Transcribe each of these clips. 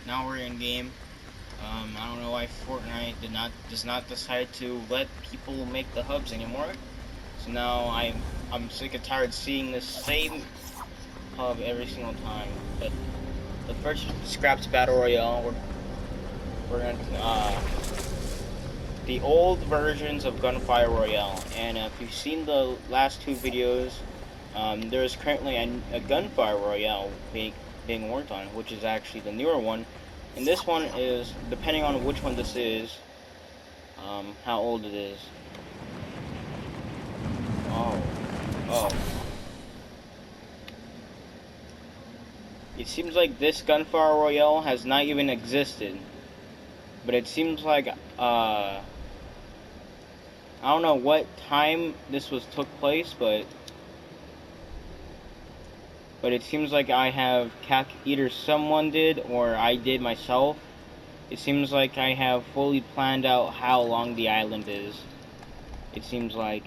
now we're in game. I don't know why Fortnite does not decide to let people make the hubs anymore. So now I'm sick and tired seeing the same hub every single time. But the first scraps Battle Royale. We're gonna the old versions of Gunfireroyale, and if you've seen the last two videos, there is currently a Gunfireroyale being worked on, which is actually the newer one. And this one is, depending on which one this is, how old it is. Oh. It seems like this Gunfireroyale has not even existed. But it seems like, I don't know what time this took place, but it seems like either someone did or I did myself. It seems like I have fully planned out how long the island is. It seems like.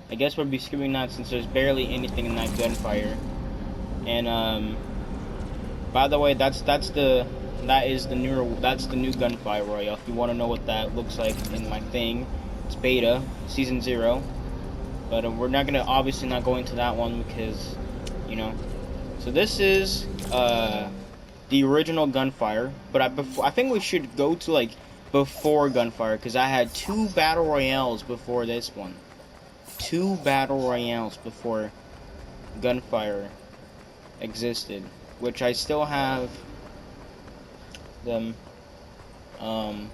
I guess we'll be skipping that since there's barely anything in that gunfire. And, by the way, that's the new Gunfireroyale. If you want to know what that looks like in my thing, it's beta, season 0. But we're obviously not going to that one because, you know. So this is the original Gunfire. But I think we should go to like before Gunfire, because I had 2 Battle Royales before this one. 2 Battle Royales before Gunfire existed, which I still have them. I'm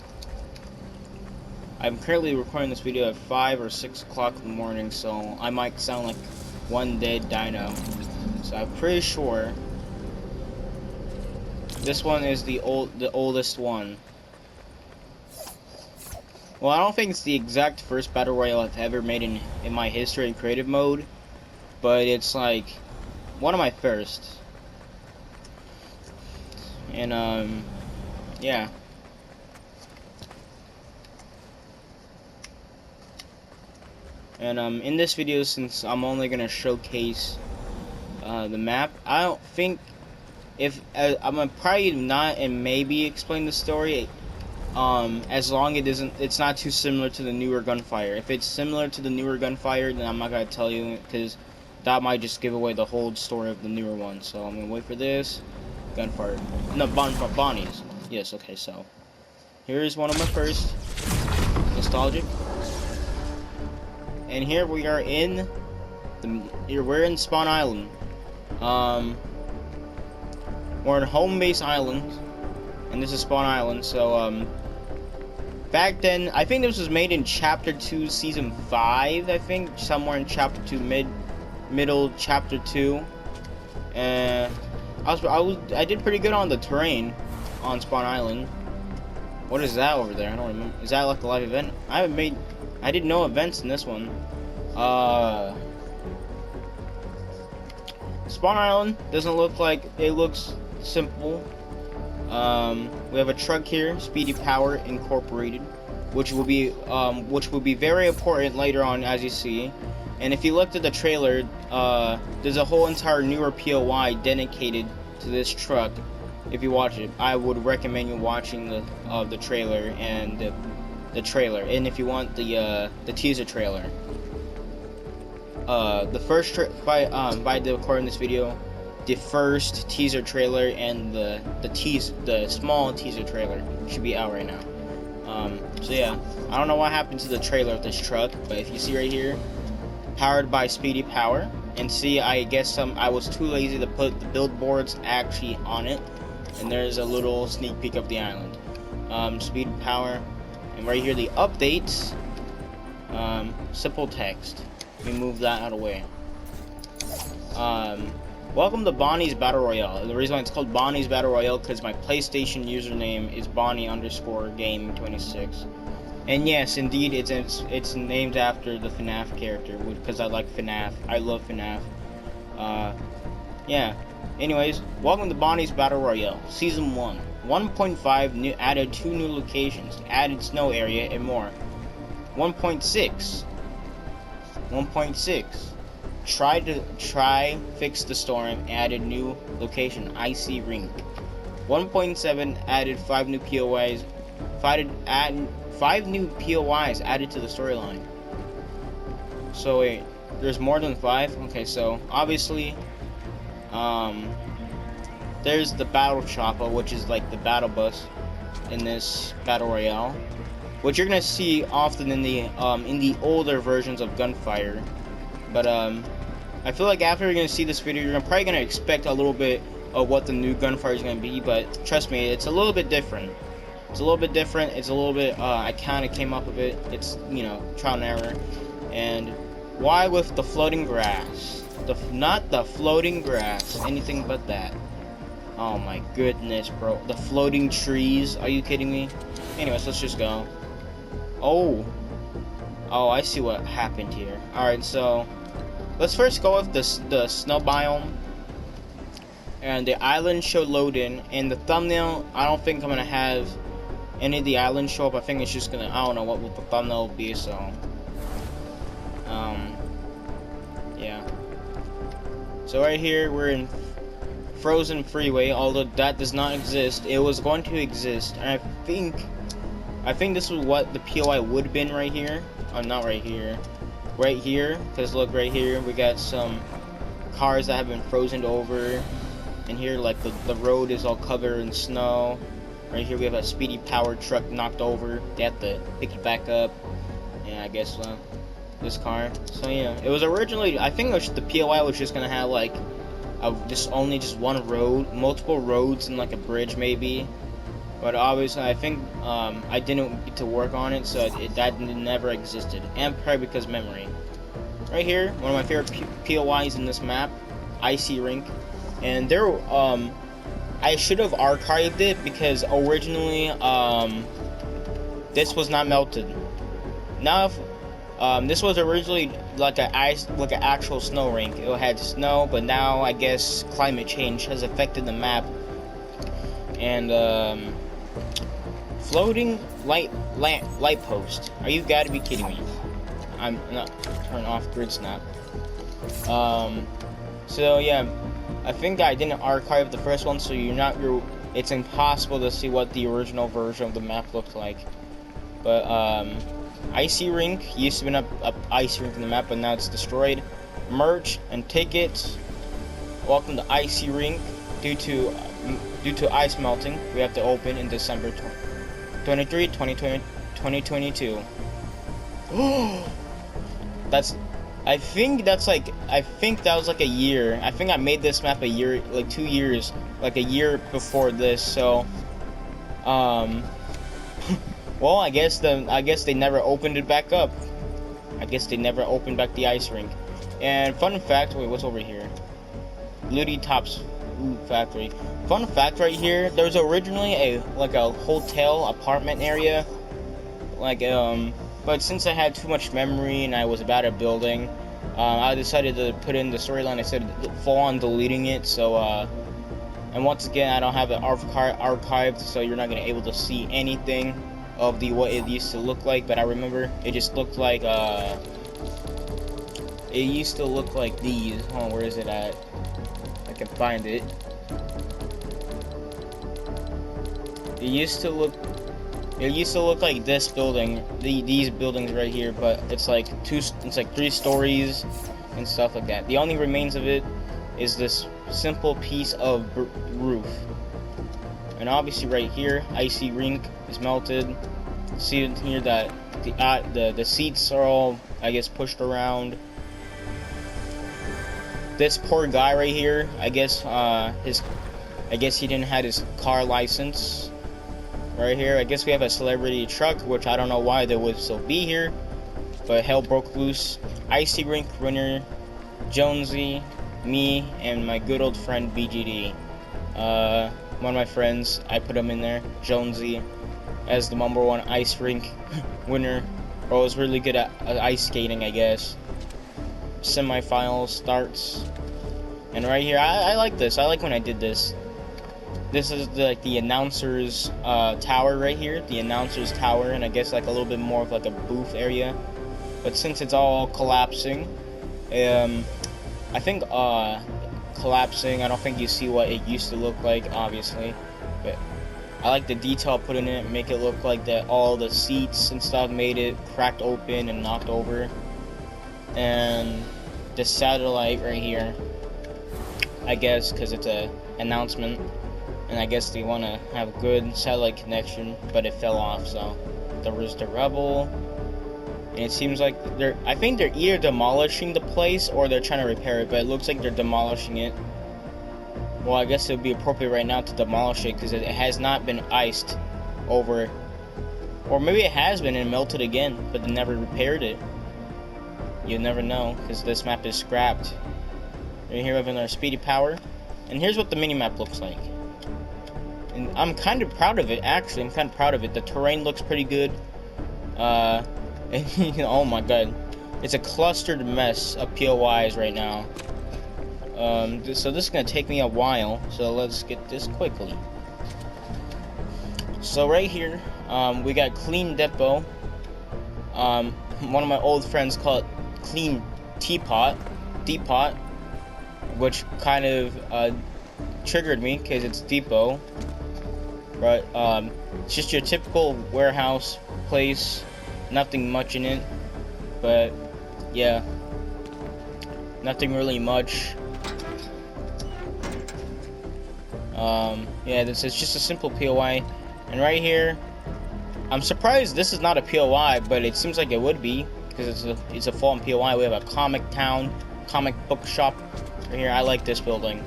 currently recording this video at 5 or 6 o'clock in the morning, so I might sound like one dead dino. So I'm pretty sure this one is the oldest one. Well, I don't think it's the exact first Battle Royale I've ever made in my history in creative mode, but it's like one of my first. And yeah. And in this video, since I'm only gonna showcase the map, I don't think I'm gonna probably not and maybe explain the story. As long it's not too similar to the newer Gunfire. If it's similar to the newer Gunfire, then I'm not gonna tell you, because that might just give away the whole story of the newer one. So I'm gonna wait for this Gunfire. No, Bonnie's. Yes, okay. So here's one of my first nostalgic, and here we are in we're in Spawn Island. We're in Home Base Island, and this is Spawn Island. So back then, I think this was made in Chapter 2, Season 5, I think. Somewhere in Chapter 2, middle Chapter 2. And I did pretty good on the terrain on Spawn Island. What is that over there? I don't remember. Is that like a live event? I did no events in this one. Spawn Island doesn't look like, it looks simple. We have a truck here, Speedy Power Incorporated, which will be very important later on, as you see. And if you looked at the trailer, there's a whole entire newer POI dedicated to this truck. If you watch it, I would recommend you watching the trailer and the trailer. And if you want the teaser trailer, the first by the recording this video, the first teaser trailer and the small teaser trailer should be out right now. So yeah, I don't know what happened to the trailer of this truck, but if you see right here, powered by Speedy Power, and see, I guess I was too lazy to put the billboards actually on it, and there's a little sneak peek of the island. Speedy Power, and right here the updates. Simple text. Let me move that out of the way. Welcome to Bonnie's Battle Royale. The reason why it's called Bonnie's Battle Royale because my PlayStation username is Bonnie_Game26. And yes, indeed, it's named after the FNAF character because I like FNAF. I love FNAF. Yeah. Anyways, welcome to Bonnie's Battle Royale, Season 1. 1.5 added 2 new locations, added snow area, and more. 1.6. 1.6, try fix the storm, added new location, icy rink. 1.7 added 5 new POIs, 5 new POIs added to the storyline. So wait, there's more than 5? Okay, so obviously, there's the battle chopper, which is like the battle bus in this battle royale, which you're gonna see often in the older versions of Gunfire. But I feel like after you're gonna see this video, you're probably gonna expect a little bit of what the new Gunfire is gonna be. But trust me, it's a little bit different. It's a little bit different. It's a little bit. I kind of came up with it. It's, you know, trial and error. And why with the floating grass? Not the floating grass. Anything but that. Oh my goodness, bro. The floating trees. Are you kidding me? Anyways, let's just go. Oh, I see what happened here. Alright, so let's first go with the snow biome. And the island show load in. And the thumbnail, I don't think I'm gonna have any of the islands show up. I think it's just gonna, I don't know what the thumbnail will be, so yeah. So right here we're in Frozen Freeway, although that does not exist. It was going to exist, and I think this was what the POI would have been right here. Oh, not right here. Right here, because look, right here we got some cars that have been frozen over, and here like the road is all covered in snow. Right here we have a speedy powered truck knocked over. They have to pick it back up. Yeah, I guess this car. So yeah, it was originally, I think the POI was just gonna have like just one road, multiple roads, and like a bridge maybe. But obviously, I think I didn't get to work on it, so that never existed, and probably because memory. Right here, one of my favorite POIs in this map, Icy Rink, and there, I should have archived it because originally, this was not melted. Now, this was originally like an actual snow rink. It had snow, but now I guess climate change has affected the map. And floating light post. Are you gotta be kidding me? I'm not turn off grid snap. So yeah, I think I didn't archive the first one, so it's impossible to see what the original version of the map looked like. But Icy Rink used to be an Icy Rink in the map, but now it's destroyed. Merch and tickets. Welcome to Icy Rink. Due to ice melting, we have to open in December 23, 2022. I think that was like a year. I think I made this map a year, like 2 years, like a year before this. So, well, I guess they never opened it back up. I guess they never opened back the ice rink. And fun fact, wait, what's over here? Looty Tops Factory. Fun fact right here, there's originally a hotel apartment area, but since I had too much memory and I was bad at building, I decided to put in the storyline. I said full on deleting it. So and once again, I don't have it archived, so you're not gonna able to see anything of what it used to look like. But I remember it just looked like it used to look like these. Oh, where is it at? I can find it. It used to look like this building, these buildings right here, but it's like 3 stories and stuff like that. The only remains of it is this simple piece of roof. And obviously right here, Icy Rink is melted. See in here that the seats are all, I guess, pushed around. This poor guy right here, I guess he didn't have his car license. Right here, I guess we have a celebrity truck, which I don't know why they would still be here, but hell broke loose. Icy Rink winner, Jonesy, me, and my good old friend BGD. One of my friends, I put him in there, Jonesy, as the #1 ice rink winner. Bro was really good at ice skating, I guess. Semifinals starts, and right here, I like this. I like when I did this. This is the announcer's tower right here, the announcer's tower, and I guess like a little bit more of like a booth area. but since it's all collapsing, I think collapsing, I don't think you see what it used to look like, obviously, but I like the detail put in it, make it look like that all the seats and stuff made it cracked open and knocked over. And the satellite right here, I guess because it's a announcement, and I guess they want to have good satellite connection, but it fell off. So there was the rebel, and it seems like I think they're either demolishing the place or they're trying to repair it, but it looks like they're demolishing it. Well, I guess it would be appropriate right now to demolish it because it has not been iced over, or maybe it has been and melted again, but they never repaired it. You never know, because this map is scrapped. Right here we have our speedy power, and here's what the mini-map looks like. And I'm kind of proud of it, actually. I'm kind of proud of it. The terrain looks pretty good. And, oh my god. It's a clustered mess of POIs right now. So this is going to take me a while, so let's get this quickly. So right here, we got Clean Depot. One of my old friends called it Clean Teapot, which kind of triggered me because it's depot, but it's just your typical warehouse place, nothing much in it, but yeah, nothing really much. Yeah, this is just a simple POI, and right here, I'm surprised this is not a POI, but it seems like it would be, because it's a fallen POI. We have a comic book shop right here. I like this building.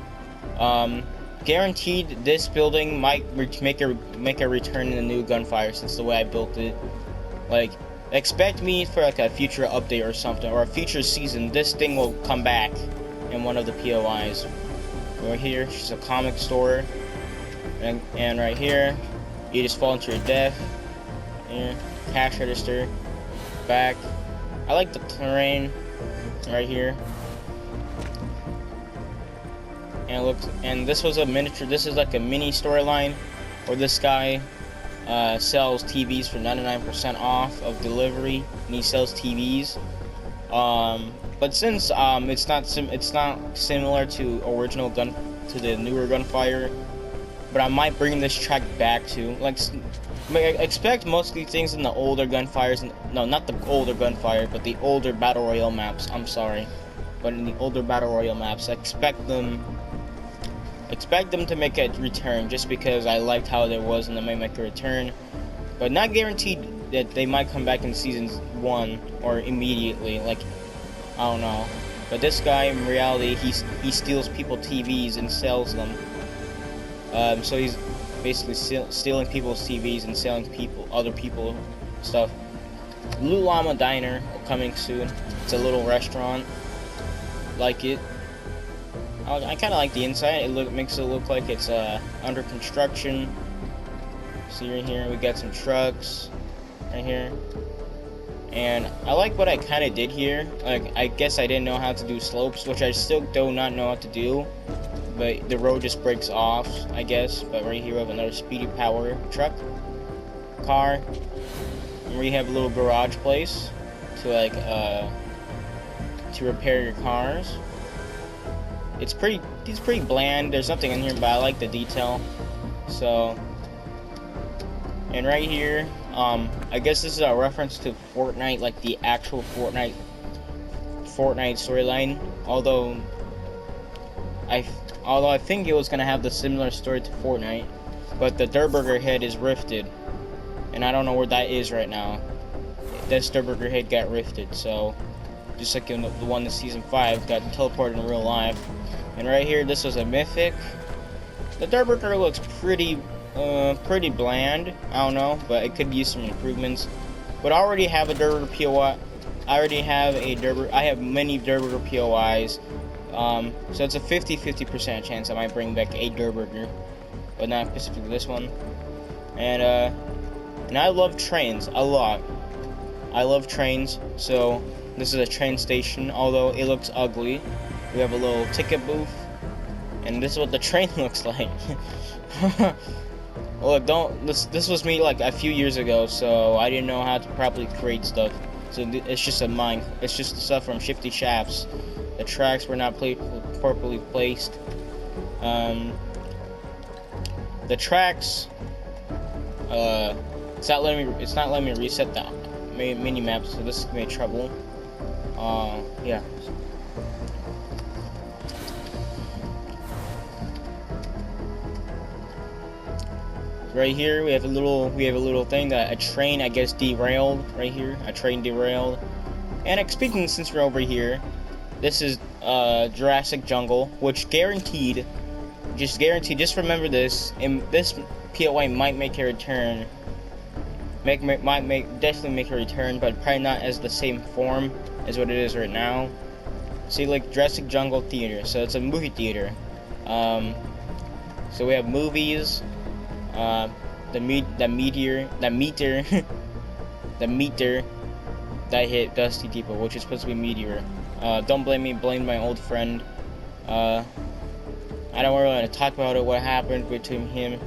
Guaranteed this building might make a return in the new Gunfire, since the way I built it. Like, expect me for like a future update or something, or a future season, this thing will come back in one of the POIs. Right here, it's a comic store, and right here, you just fall into your death. Yeah, cash register, back. I like the terrain right here. And look, and this was a miniature. This is like a mini storyline where this guy sells TVs for 99% off of delivery, and he sells TVs. But since it's not similar to the newer Gunfire, but I might bring this track back to like. Expect most of these things in the older Gunfires. No, not the older Gunfire, but the older Battle Royale maps. I'm sorry, but in the older Battle Royale maps, expect them to make a return. Just because I liked how there was, and they might make a return, but not guaranteed that they might come back in season 1 or immediately. Like, I don't know. But this guy, in reality, he steals people TVs and sells them. So he's basically stealing people's TVs and selling other people stuff. Blue Llama Diner coming soon. It's a little restaurant. Like it. I kind of like the inside. It makes it look like it's under construction. See right here, we got some trucks right here. And I like what I kind of did here. Like, I guess I didn't know how to do slopes, which I still do not know how to do. But the road just breaks off, I guess. But right here we have another speedy power truck, car, and we have a little garage place to like to repair your cars. It's pretty bland. There's nothing in here, but I like the detail. So, and right here, I guess this is a reference to Fortnite, like the actual Fortnite storyline. Although I think it was gonna have the similar story to Fortnite, but the Durburger head is rifted, and I don't know where that is right now. This Durburger head got rifted, so just like in the one in season 5 got teleported in real life. And right here, this was a mythic. The Durburger looks pretty bland. I don't know, but it could use some improvements. But I already have a Durburger POI. I have many Durburger POIs. So it's a 50% chance I might bring back a Durburger, but not specifically this one. And I love trains a lot. I love trains, so this is a train station, although it looks ugly. We have a little ticket booth, and this is what the train looks like. Look, this was me like a few years ago, so I didn't know how to properly create stuff. So it's just a mine. It's just the stuff from shifty shafts. The tracks were not properly placed. The tracks. It's not letting me reset the mini map, so this is gonna be trouble. Yeah. Right here we have a little thing that a train, I guess, derailed. Right here, a train derailed. And speaking, since we're over here, this is Jurassic Jungle, which just remember this, and this POI might make a return. Definitely make a return, but probably not as the same form as what it is right now. See, like Jurassic Jungle Theater, so it's a movie theater. So we have movies. The meteor that hit Dusty Depot, which is supposed to be a meteor. Don't blame me, blame my old friend. I don't really want to talk about it, what happened between him.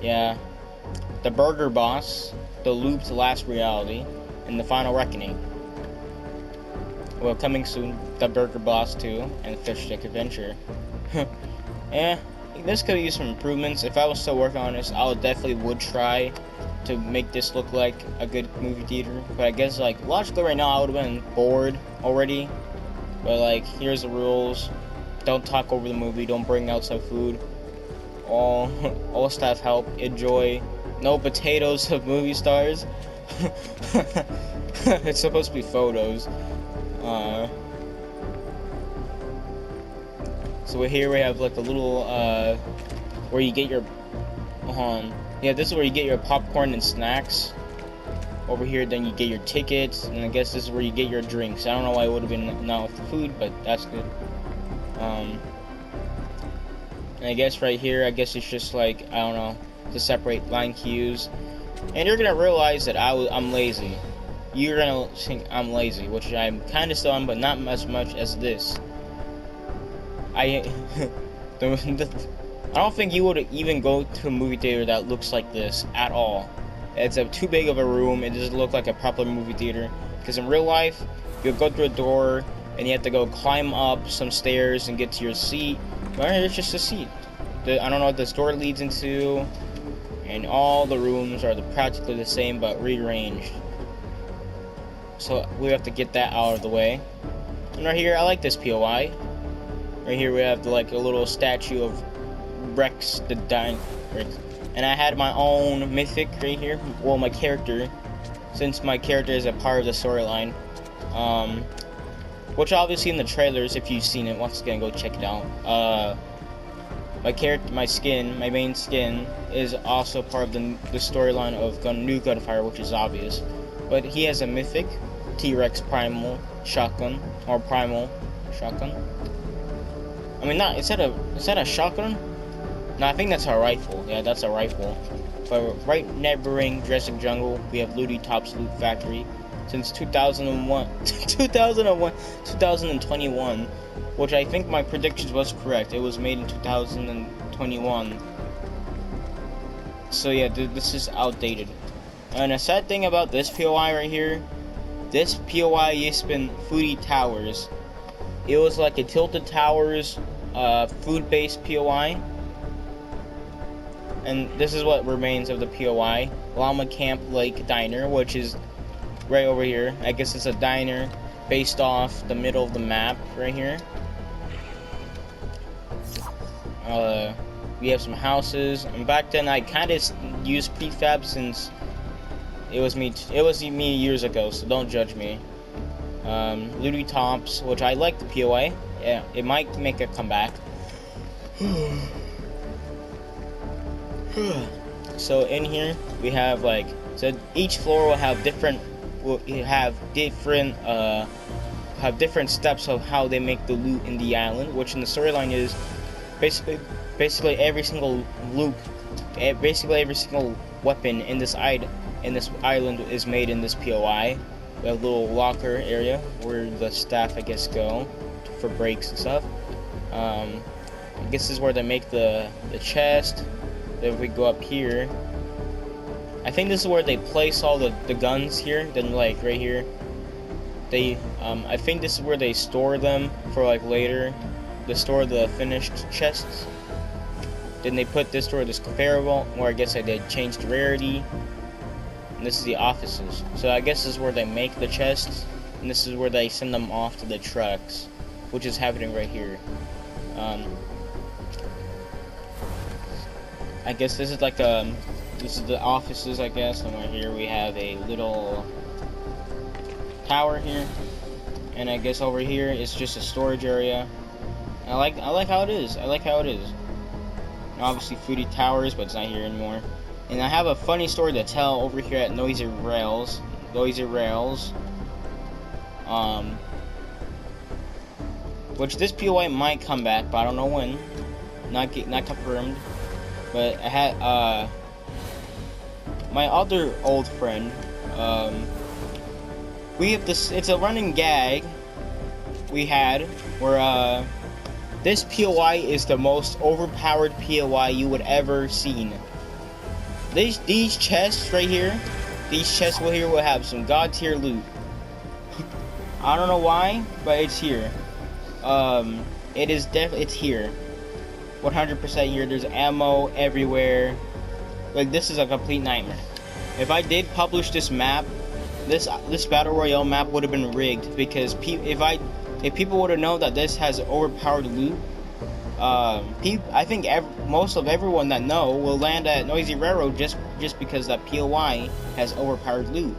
Yeah. The Burger Boss, the Loop's Last Reality, and the Final Reckoning. Well, coming soon, the Burger Boss 2 and the Fish Stick Adventure. Yeah. This could use some improvements. If I was still working on this, I definitely would try to make this look like a good movie theater. But I guess, like, logically right now I would have been bored already. But, like, here's the rules. Don't talk over the movie. Don't bring outside food. All staff help. Enjoy. No potatoes of movie stars. It's supposed to be photos. So here we have like a little where you get your yeah, this is where you get your popcorn and snacks. Over here then you get your tickets, and I guess this is where you get your drinks. I don't know why it would have been not with food, but that's good. And I guess right here, I guess it's just like, I don't know, to separate line queues. And you're gonna realize that I'm lazy. You're gonna think I'm lazy, which I'm kind of still am, but not as much as this. I don't think you would even go to a movie theater that looks like this at all. It's too big of a room. It doesn't look like a proper movie theater. Because in real life, you'll go through a door and you have to go climb up some stairs and get to your seat. But it's just a seat. I don't know what this door leads into, and all the rooms are practically the same but rearranged. So we have to get that out of the way. And right here, I like this POI. Right here we have like a little statue of Rex the Dino. And I had my own mythic right here. Well, my character, since my character is a part of the storyline. Which obviously in the trailers, if you've seen it, once again go check it out. My character, my main skin, is also part of the storyline of new Gunfire, which is obvious. But he has a mythic T-Rex primal shotgun, or primal shotgun. I mean, is that a shotgun? No, I think that's a rifle. Yeah, that's a rifle. But right neighboring Jurassic Jungle, we have Looty Top's Loot Factory. Since 2021, which I think my predictions was correct. It was made in 2021. So yeah, this is outdated. And a sad thing about this POI right here, this POI used to be Foodie Towers. It was like a Tilted Towers food-based POI. And this is what remains of the POI. Llama Camp Lake Diner, which is right over here. I guess it's a diner based off the middle of the map right here. We have some houses, and back then I kind of used prefab since it was me years ago, so don't judge me. Looty Tops, which I like the POI. Yeah, it might make a comeback. So in here we have so each floor will have different steps of how they make the loot in the island, which in the storyline is basically every single loot, basically every single weapon in this island is made in this POI. We have a little locker area where the staff, I guess, go for breaks and stuff. I guess this is where they make the chest. Then we go up here. I think this is where they place all the guns here. Then like right here, they I think this is where they store them for like later. They store the finished chests. Then they put this toward this conveyor belt, where I guess they changed the rarity. And this is the offices. So I guess this is where they make the chests, and this is where they send them off to the trucks, which is happening right here. I guess this is like this is the offices, I guess, and right here we have a little tower here, and I guess over here it's just a storage area. I like how it is. I like how it is. And obviously Foodie Towers, but it's not here anymore. And I have a funny story to tell over here at Noisy Rails. Which this POI might come back, but I don't know when. Not confirmed. But I had my other old friend. We have this. It's a running gag we had where this POI is the most overpowered POI you would ever seen. These chests right here, these chests will have some god tier loot. I don't know why, but it's here. It is it's here. 100% here. There's ammo everywhere. Like, this is a complete nightmare. If I did publish this map, this Battle Royale map would have been rigged, because if people would have known that this has overpowered loot, I think most of everyone that know will land at Noisy Railroad just because that POI has overpowered loot.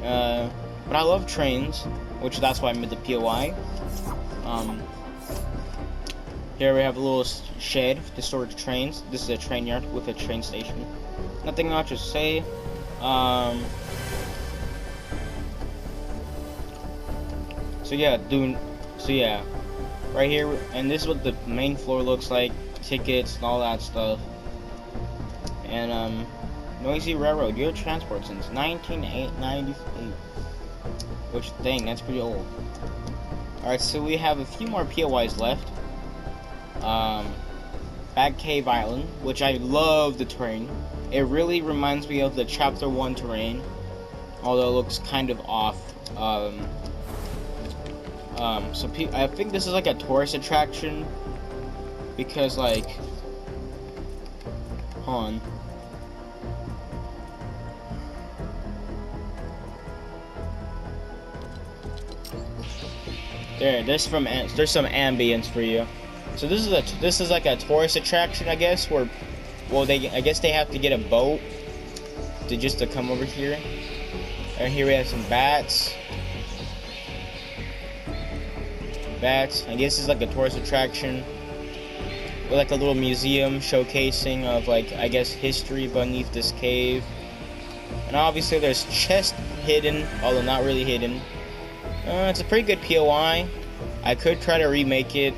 But I love trains, which that's why I made the POI. Here we have a little shed to store the trains. This is a train yard with a train station. Nothing much to say. So yeah, right here, and this is what the main floor looks like. Tickets and all that stuff. And Noisy Railroad, your transport since 1998. Which, dang, that's pretty old. Alright, so we have a few more POIs left. Bat Cave Island, which I love the terrain. It really reminds me of the Chapter 1 terrain, although it looks kind of off. I think this is like a tourist attraction, because like, hold on. There's some ambience for you. So this is like a tourist attraction, I guess, where, well, I guess they have to get a boat to come over here. And here we have some bats. I guess it's like a tourist attraction, with like a little museum showcasing of, like, I guess, history beneath this cave. And obviously there's chests hidden, although not really hidden. It's a pretty good POI. I could try to remake it.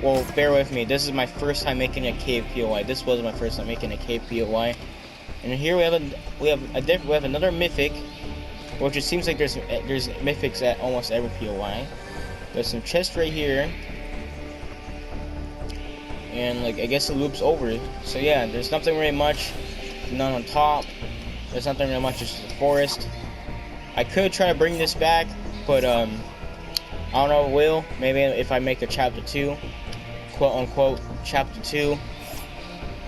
Well, bear with me. This is my first time making a cave POI. This was my first time making a cave POI. And here we have another mythic, which it seems like there's mythics at almost every POI. There's some chests right here, and like, I guess the loop's over. So yeah, there's nothing really much. None on top. There's nothing really much. It's just a forest. I could try to bring this back, but I don't know if I will. Maybe if I make a chapter 2, quote unquote chapter 2,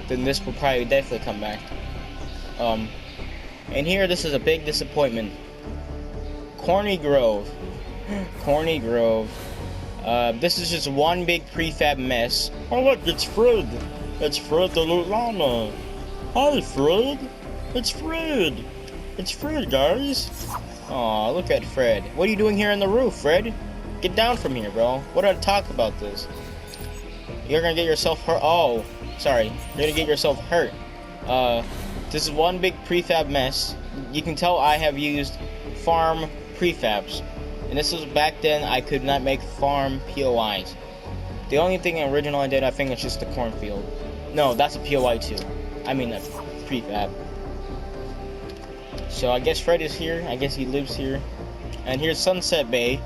then this will probably definitely come back. And here, this is a big disappointment. Corny Grove. This is just one big prefab mess. Oh look, it's Fred. It's Fred the Loot Llama. Hi Fred. It's Fred. It's Fred, guys. Aw, look at Fred. What are you doing here on the roof, Fred? Get down from here, bro. What do I talk about this? You're gonna get yourself hurt. Oh, sorry. You're gonna get yourself hurt. This is one big prefab mess. You can tell I have used farm prefabs. And this was back then I could not make farm POIs. The only thing original I did, I think, is just the cornfield. No, that's a POI too. I mean, a prefab. So I guess Fred is here. I guess he lives here. And here's Sunset Bay.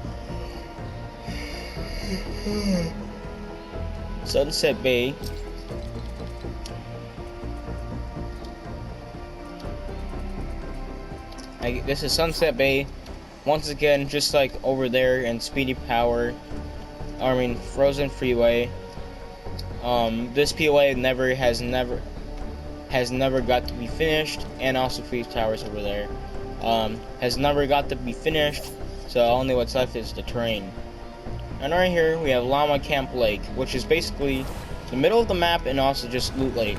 Sunset Bay. This is Sunset Bay. Once again, just like over there in Speedy Power, Frozen Freeway. This POA has never got to be finished, and also Freeze Towers over there has never got to be finished. So only what's left is the terrain. And right here we have Llama Camp Lake, which is basically the middle of the map and also just Loot Lake.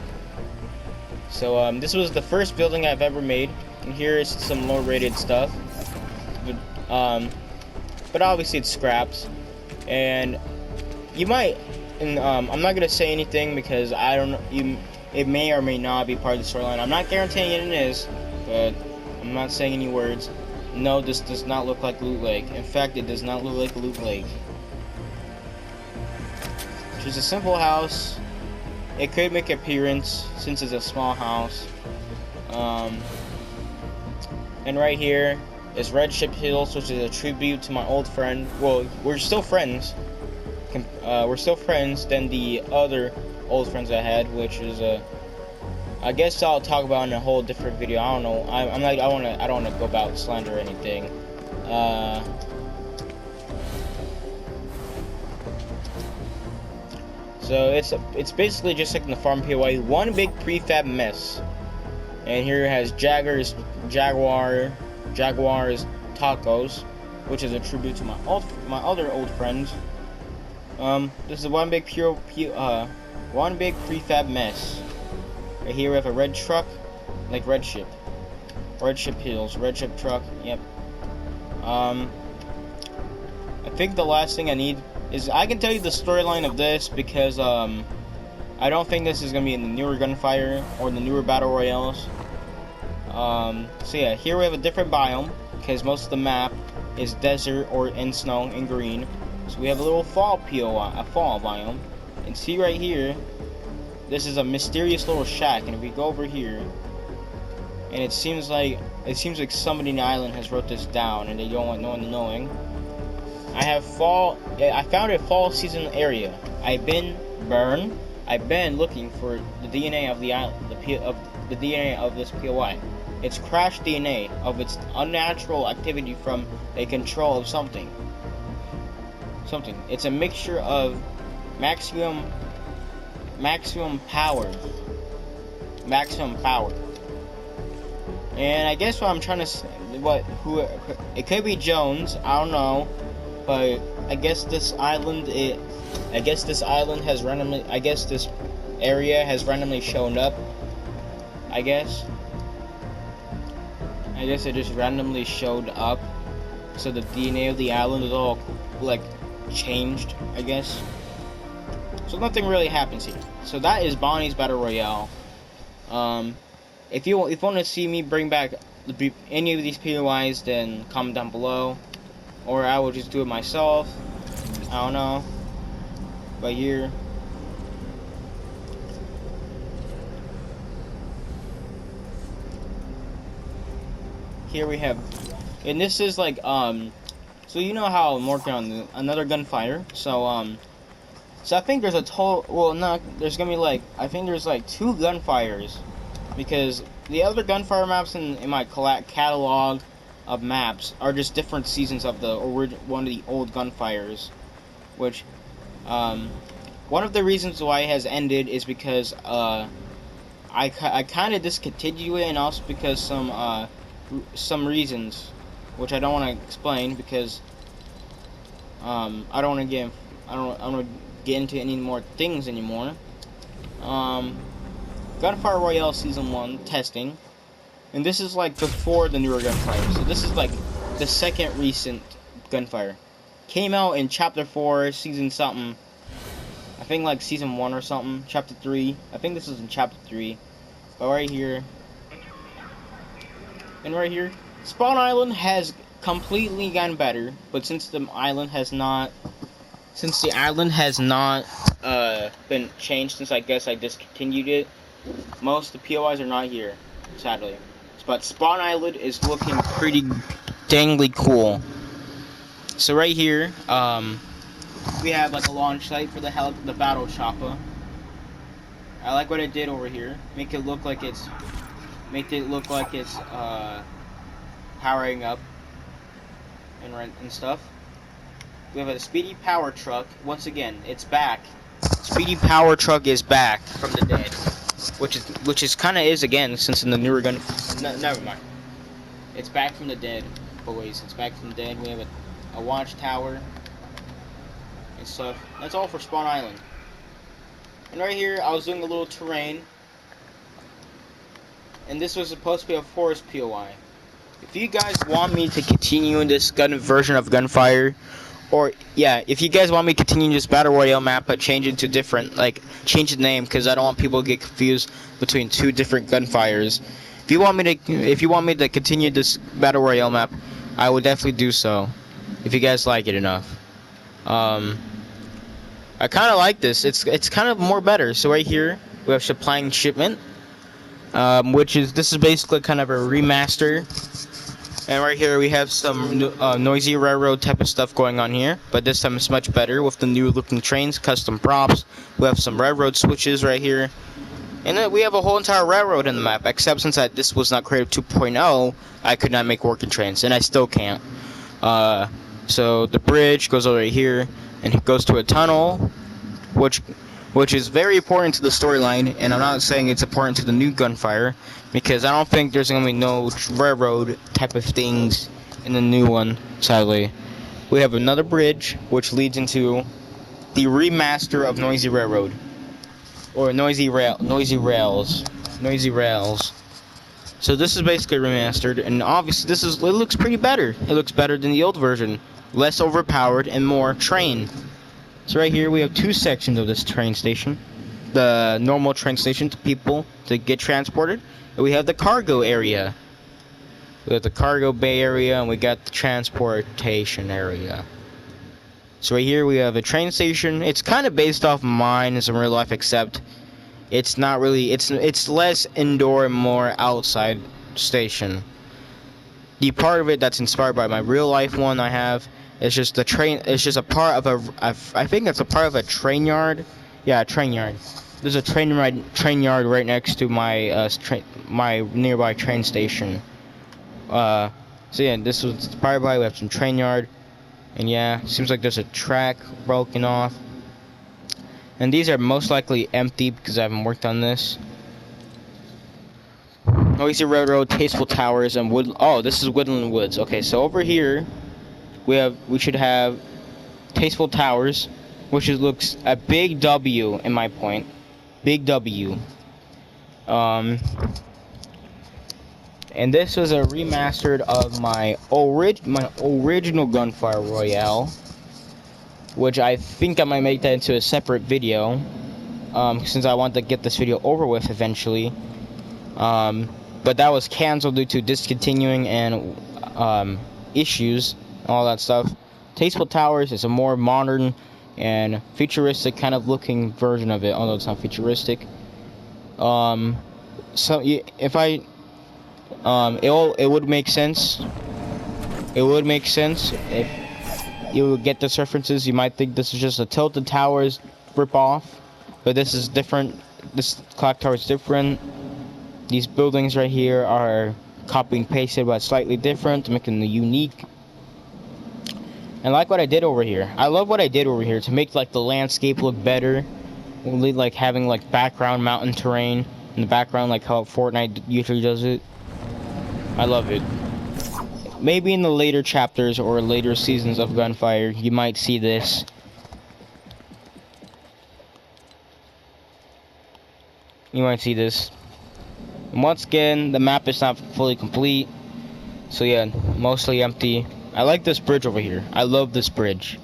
So this was the first building I've ever made, and here is some low-rated stuff. But obviously it's scraps, and you might. And I'm not gonna say anything because I don't know. It may or may not be part of the storyline. I'm not guaranteeing it is, but I'm not saying any words. No, this does not look like Loot Lake. In fact, it does not look like Loot Lake. It's just a simple house. It could make an appearance since it's a small house. And right here is Red Ship Hills, which is a tribute to my old friend. Well, we're still friends. We're still friends than the other old friends I had, which is I guess I'll talk about in a whole different video. I don't know. I don't wanna go about slander or anything. So it's basically just like in the farm POA, one big prefab mess. And here it has Jaguars Tacos, which is a tribute to my other old friends. This is one big one big prefab mess. Right here we have a red truck, like Red Ship Hills, Red Ship truck. Yep. I think the last thing I need is I can tell you the storyline of this because I don't think this is gonna be in the newer Gunfire or the newer Battle Royales. So yeah, here we have a different biome because most of the map is desert or in snow and green. So we have a little fall POI, a fall biome. And see right here, this is a mysterious little shack. And if we go over here, and it seems like somebody in the island has wrote this down, and they don't want no one knowing. I found a fall season area. I've been looking for the DNA of the island, the DNA of this POI. It's crash DNA of its unnatural activity from a control of something. It's a mixture of maximum power. And I guess what I'm trying to say, it could be Jones, I don't know, but I guess this area has randomly shown up. I guess it just randomly showed up. So the DNA of the island is all like changed, I guess. So nothing really happens here. So that is Bonnie's Battle Royale. If you want to see me bring back any of these POIs, then comment down below, or I will just do it myself. I don't know. But here we have, and this is like so you know how I'm working on another Gunfire. So I think there's a total, well, no, there's gonna be like, I think there's like 2 Gunfires, because the other Gunfire maps in my catalog of maps are just different seasons of one of the old Gunfires, which one of the reasons why it has ended is because I kind of discontinued it, and also because some reasons, which I don't want to explain because I don't want to get into any more things anymore. Gunfireroyale Season 1 testing, and this is like before the newer Gunfire, so this is like the second recent Gunfire. Came out in Chapter 4, Season something, I think like Season 1 or something, Chapter 3, I think this is in Chapter 3, but right here, and right here, Spawn Island has completely gotten better, but since the island has not been changed, since I guess I discontinued it, most of the POIs are not here, sadly. But Spawn Island is looking pretty dangly cool. So right here, we have like a launch site for the battle chopper. I like what it did over here. Make it look like it's powering up and stuff. We have a speedy power truck. Once again, it's back. Speedy power truck is back from the dead, which is kind of is again since in the newer gun. No, never mind. It's back from the dead, boys. It's back from the dead. We have a watchtower and stuff. That's all for Spawn Island. And right here, I was doing a little terrain, and this was supposed to be a forest POI. If you guys want me to continue in this version of Gunfire, or yeah, if you guys want me to continue this Battle Royale map but change it to different, like change the name because I don't want people to get confused between two different Gunfires. If you want me to continue this Battle Royale map, I will definitely do so. If you guys like it enough. I kind of like this. It's kind of more better. So right here we have supplying shipment, this is basically kind of a remaster. And right here we have some noisy railroad type of stuff going on here, but this time it's much better with the new looking trains, custom props. We have some railroad switches right here, and then we have a whole entire railroad in the map. Except since this was not created 2.0, I could not make working trains, and I still can't. So the bridge goes over here, and it goes to a tunnel, which is very important to the storyline, and I'm not saying it's important to the new Gunfire, because I don't think there's going to be no railroad type of things in the new one, sadly. We have another bridge, which leads into the remaster of Noisy Railroad. Or Noisy Rails. So this is basically remastered, and obviously it looks pretty better. It looks better than the old version. Less overpowered and more train. So right here we have two sections of this train station. The normal train station to people to get transported. And we have the cargo area. We have the cargo bay area, and we got the transportation area. So right here we have a train station. It's kind of based off mine in some real life, except it's not really. It's less indoor and more outside station. The part of it that's inspired by my real life one I have. It's just the train. It's just a part of I think it's a part of a train yard. Yeah, a train yard. There's a train yard right next to my my nearby train station. So yeah, this was inspired by. We have some train yard, and yeah, seems like there's a track broken off. And these are most likely empty because I haven't worked on this. Noisy Railroad, Tasteful Towers, and Wood. Oh, this is Woodland Woods. Okay, so over here. We should have Tasteful Towers, which looks a big W in my point. Big W. And this was a remastered of my original Gunfireroyale, which I think I might make that into a separate video, since I want to get this video over with eventually. But that was canceled due to discontinuing and issues. All that stuff. Tasteful Towers is a more modern and futuristic kind of looking version of it, although it's not futuristic. So if I, it would make sense. It would make sense if you would get this references. You might think this is just a Tilted Towers ripoff, but this is different. This clock tower is different. These buildings right here are copy and pasted, but slightly different, making it unique. And like what I did over here. I love what I did over here to make like the landscape look better. Like having like background mountain terrain in the background, like how Fortnite usually does it. I love it. Maybe in the later chapters or later seasons of Gunfire, you might see this. You might see this. And once again, the map is not fully complete. So yeah, mostly empty. I like this bridge over here. I love this bridge.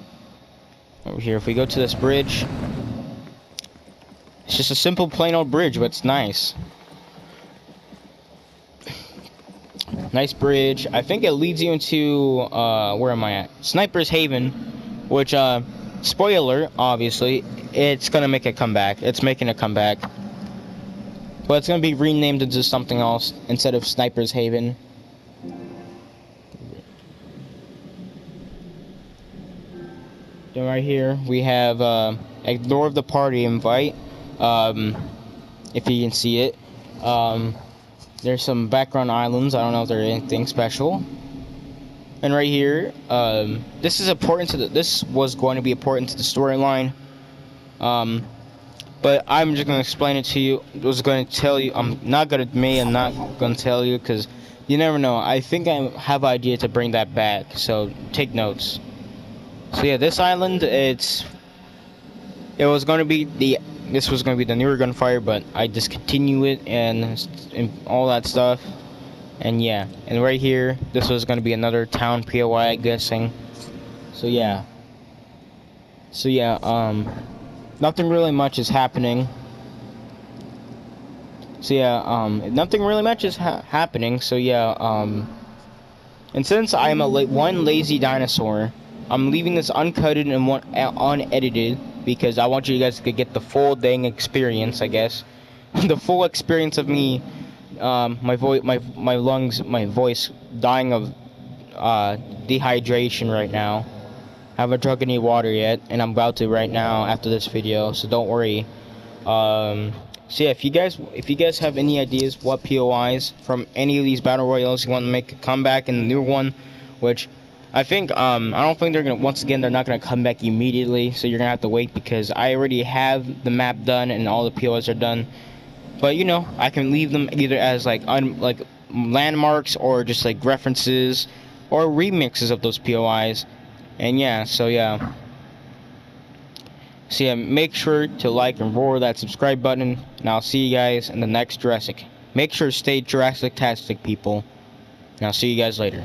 Over here, if we go to this bridge, it's just a simple plain old bridge, but it's nice. Nice bridge. I think it leads you into, where am I at? Sniper's Haven, which, spoiler, obviously, it's gonna make a comeback. It's making a comeback. But it's gonna be renamed into something else instead of Sniper's Haven. Then right here we have ignore the party invite. If you can see it. There's some background islands. I don't know if they're anything special. And right here, this is important to this was going to be important to the storyline. But I'm just gonna explain it to you. I was gonna tell you. I'm not gonna tell you because you never know. I think I have an idea to bring that back. So take notes. So yeah, this island, it was gonna be this was gonna be the newer gunfire, but I discontinue it and all that stuff. And yeah, and right here, this was gonna be another town POI, I'm guessing. So yeah. So yeah, nothing really much is happening. So yeah, nothing really much is happening. So yeah, and since I'm one lazy dinosaur, I'm leaving this uncutted and unedited because I want you guys to get the full dang experience, I guess, the full experience of me, my voice, my lungs, my voice dying of dehydration right now. I haven't drunk any water yet, and I'm about to right now after this video, so don't worry. So yeah, if you guys have any ideas what POIs from any of these battle royales you want to make a comeback in the new one, which I think I don't think they're not gonna come back immediately, so you're gonna have to wait because I already have the map done and all the POIs are done. But you know, I can leave them either as like landmarks or just like references or remixes of those POIs. And yeah, so yeah. So yeah, make sure to like and roar that subscribe button, and I'll see you guys in the next Jurassic. Make sure to stay Jurassic-tactic, people. And I'll see you guys later.